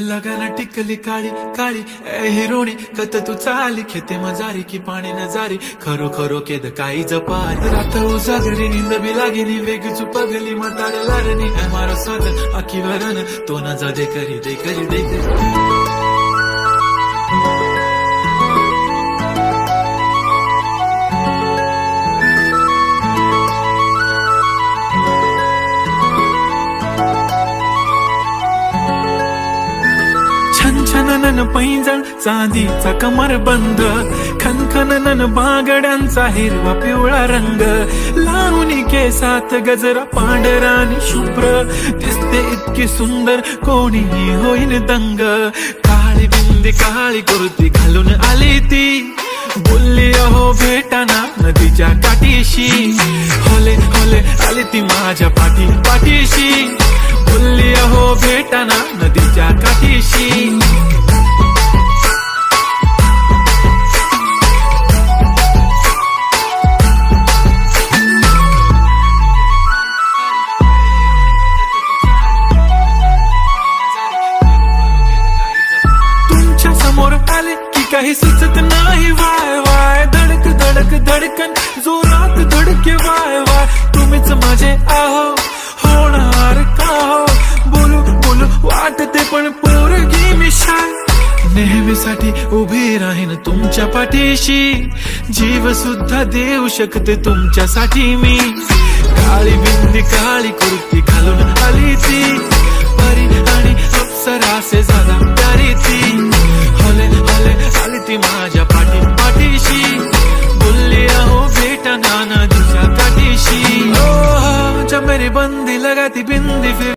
लगाना टिकली काळी काळी ए हिरोणी कत तू चाली खेते मजारी की पाणी नजारी खरो खरो केद काही जपारी रात उजागरी नींद बी लागेनी वेग चुपगली म्हातार लारणी मारो साथ आखी वरण तो न जा दे करी दे करी दे करी छनछनन पैंजण चांदीचा कमर बंद खनखनन बांगड्यांचा हिरवा पिवळा रंग लावणी केसात गजरा पांढरा आणि शुभ्र दिसते इतकी सुंदर कोणीही होईन दंग काळी बिंदी काळी कुर्ती घालून आली ती बोलली अहो भेटाना नदीच्या काठीशी होले होले आली ती माझ्या पाठीशी बोलली अहो भेटाना नदीच्या काठीशी तुमच्या समोर आले की काही सुचत नाही वाय वाय धडक धडक धडकन जोरात धडके वाय वाय तुम्हीच माझे आहो होणार का हो बोलू बोलू वाटते पण पोरगी मी शाय नेहमीसाठी उभी राहीन तुमच्या पाठीशी जीव सुद्धा देऊ शकते तुमच्यासाठी मी काळी बिंदी काळी कुर्ती घालून आली ती परी आणि अप्सरासे झाला प्यारी ती होले होले आली ती माझ्या पाठीशी बोलली अहो भेटना नदीच्या काठीशी ओ जब मेरी बंदी लगाती बिंदी फिर